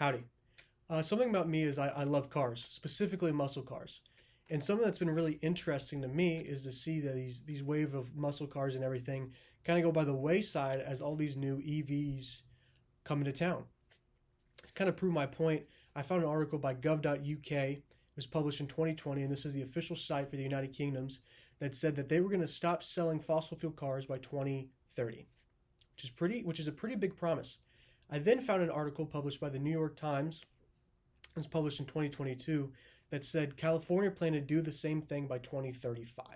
Howdy. Something about me is I love cars, specifically muscle cars. And something that's been really interesting to me is to see that these wave of muscle cars and everything kind of go by the wayside as all these new EVs come into town. To kind of prove my point, I found an article by gov.uk. It was published in 2020, and this is the official site for the United Kingdoms that said that they were going to stop selling fossil fuel cars by 2030, which is a pretty big promise. I then found an article published by the New York Times. It was published in 2022 that said California planned to do the same thing by 2035.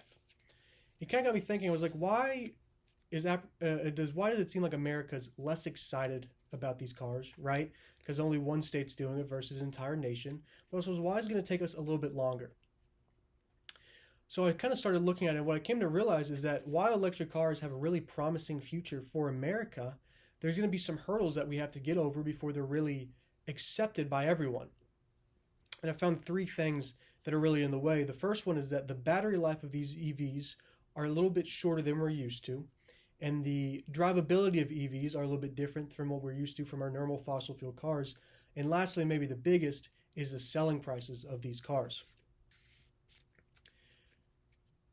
It kind of got me thinking. I was like, why does it seem like America's less excited about these cars, right? Because only one state's doing it versus an entire nation. But also, why is it going to take us a little bit longer? So I kind of started looking at it, and what I came to realize is that while electric cars have a really promising future for America, there's going to be some hurdles that we have to get over before they're really accepted by everyone. And I found three things that are really in the way. The first one is that the battery life of these EVs are a little bit shorter than we're used to, and the drivability of EVs are a little bit different from what we're used to from our normal fossil fuel cars. And lastly, maybe the biggest, is the selling prices of these cars.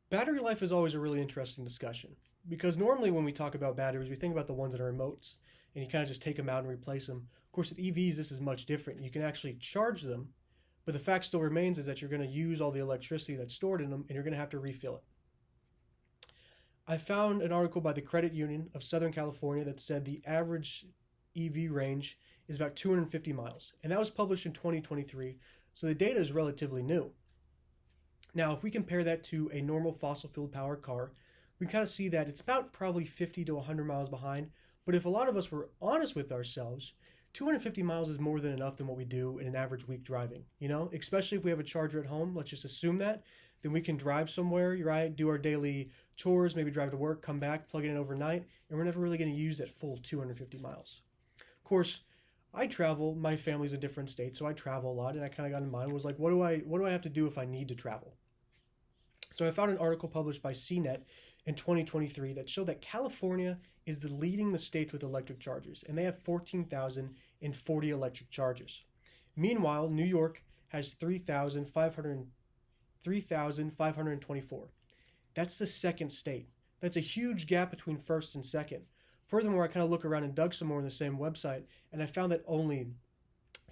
Battery life is always a really interesting discussion because normally when we talk about batteries, we think about the ones that are remotes and you kind of just take them out and replace them. Of course, with EVs, this is much different. You can actually charge them, but the fact still remains is that you're going to use all the electricity that's stored in them and you're going to have to refill it. I found an article by the Credit Union of Southern California that said the average EV range is about 250 miles, and that was published in 2023, so the data is relatively new. Now, if we compare that to a normal fossil fuel powered car, we kind of see that it's about probably 50 to 100 miles behind, but if a lot of us were honest with ourselves, 250 miles is more than enough than what we do in an average week driving, especially if we have a charger at home. Let's just assume that. Then we can drive somewhere, right? Do our daily chores, maybe drive to work, come back, plug it in overnight, and we're never really going to use that full 250 miles. Of course, I travel, my family's in different states, so I travel a lot, and I kind of got in mind, was like, what do I have to do if I need to travel? So I found an article published by CNET in 2023 that showed that California is leading the states with electric chargers, and they have 14,040 electric chargers. Meanwhile, New York has 3,524. That's the second state. That's a huge gap between first and second. Furthermore, I kind of look around and dug some more on the same website, and I found that only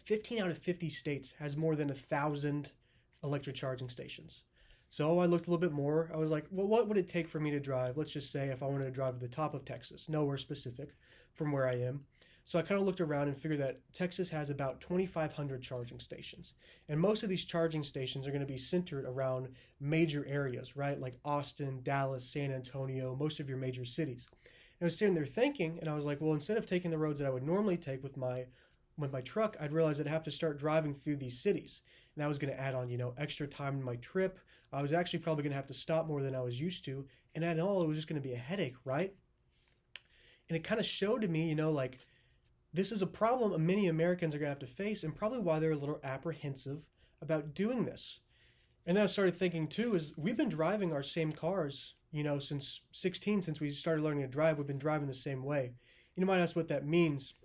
15 out of 50 states has more than 1,000 electric charging stations. So I looked a little bit more. I was like, well, what would it take for me to drive? Let's just say if I wanted to drive to the top of Texas, nowhere specific from where I am. So I kind of looked around and figured that Texas has about 2,500 charging stations. And most of these charging stations are going to be centered around major areas, right? Like Austin, Dallas, San Antonio, most of your major cities. And I was sitting there thinking, and I was like, well, instead of taking the roads that I would normally take with my truck, I'd realize I'd have to start driving through these cities. And that was going to add on, extra time in my trip. I was actually probably going to have to stop more than I was used to. And at all, it was just going to be a headache, right? And it kind of showed to me, this is a problem many Americans are going to have to face and probably why they're a little apprehensive about doing this. And then I started thinking too, is we've been driving our same cars, since we started learning to drive, we've been driving the same way. You might ask what that means.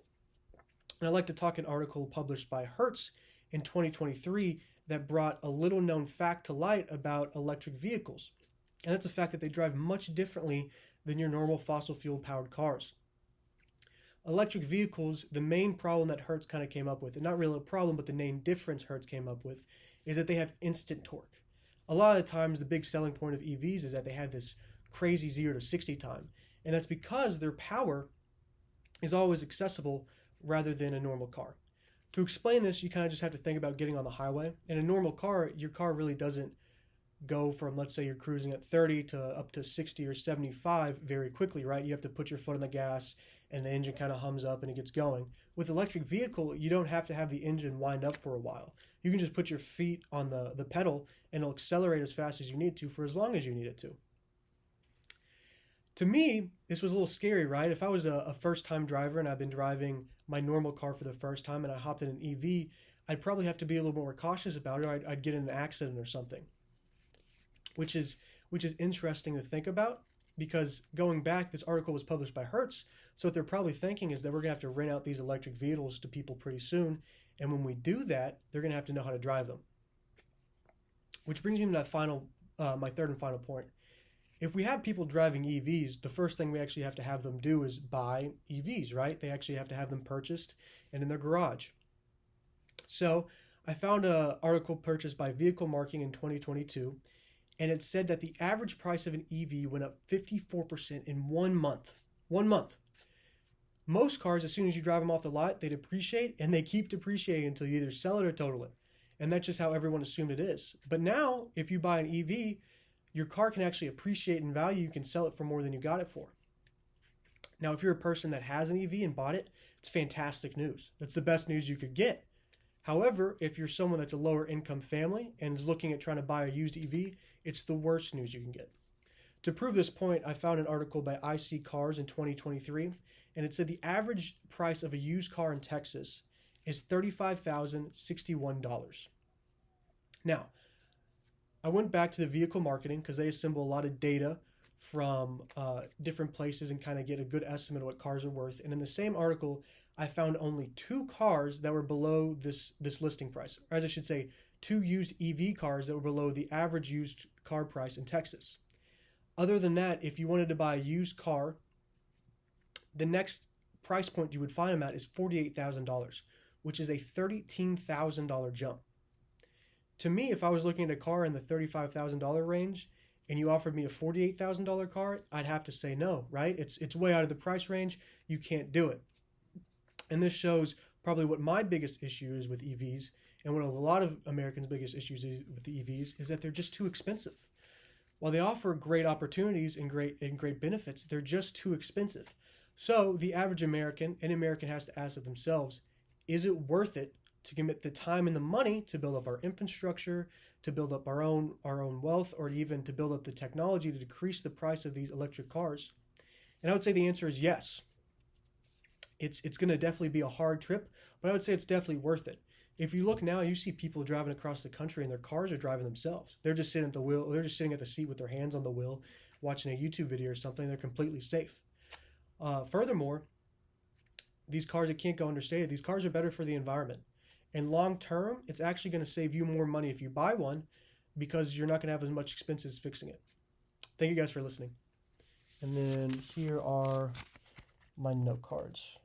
And I'd like to talk an article published by Hertz in 2023 that brought a little known fact to light about electric vehicles. And that's the fact that they drive much differently than your normal fossil fuel powered cars. Electric vehicles, the main problem that Hertz kind of came up with, and not really a problem, but the main difference Hertz came up with, is that they have instant torque. A lot of times, the big selling point of EVs is that they have this crazy 0 to 60 time. And that's because their power is always accessible rather than a normal car. To explain this, you kind of just have to think about getting on the highway. In a normal car, your car really doesn't go from, let's say you're cruising at 30 to up to 60 or 75 very quickly, right? You have to put your foot on the gas and the engine kind of hums up and it gets going. With electric vehicle, you don't have to have the engine wind up for a while. You can just put your feet on the pedal and it'll accelerate as fast as you need to for as long as you need it to. To me, this was a little scary, right? If I was a first-time driver and I've been driving my normal car for the first time and I hopped in an EV, I'd probably have to be a little more cautious about it, or I'd get in an accident or something, which is interesting to think about because going back, this article was published by Hertz. So what they're probably thinking is that we're going to have to rent out these electric vehicles to people pretty soon. And when we do that, they're going to have to know how to drive them. Which brings me to my third and final point. If we have people driving EVs, the first thing we actually have to have them do is buy EVs, right? They actually have to have them purchased and in their garage. So I found an article purchased by Vehicle Marketing in 2022, and it said that the average price of an EV went up 54% in 1 month. 1 month. Most cars, as soon as you drive them off the lot, they depreciate, and they keep depreciating until you either sell it or total it. And that's just how everyone assumed it is. But now, if you buy an EV, your car can actually appreciate in value. You can sell it for more than you got it for. Now, if you're a person that has an EV and bought it, it's fantastic news. That's the best news you could get. However, if you're someone that's a lower income family and is looking at trying to buy a used EV, it's the worst news you can get. To prove this point, I found an article by IC Cars in 2023, and it said the average price of a used car in Texas is $35,061. Now, I went back to the Vehicle Marketing because they assemble a lot of data from different places and kind of get a good estimate of what cars are worth. And in the same article, I found only 2 cars that were below this listing price, or as I should say, 2 used EV cars that were below the average used car price in Texas. Other than that, if you wanted to buy a used car, the next price point you would find them at is $48,000, which is a $13,000 jump. To me, if I was looking at a car in the $35,000 range and you offered me a $48,000 car, I'd have to say no, right? It's way out of the price range. You can't do it. And this shows probably what my biggest issue is with EVs, and what a lot of Americans' biggest issues is with the EVs is that they're just too expensive. While they offer great opportunities and great benefits, they're just too expensive. So the average American has to ask it themselves, is it worth it to commit the time and the money to build up our infrastructure, to build up our own wealth, or even to build up the technology to decrease the price of these electric cars? And I would say the answer is yes. It's going to definitely be a hard trip, but I would say it's definitely worth it. If you look now, you see people driving across the country and their cars are driving themselves. They're just sitting at the wheel. They're just sitting at the seat with their hands on the wheel, watching a YouTube video or something. They're completely safe. Furthermore, these cars, it can't go understated. These cars are better for the environment. And long term, it's actually going to save you more money if you buy one because you're not going to have as much expenses fixing it. Thank you guys for listening. And then here are my note cards.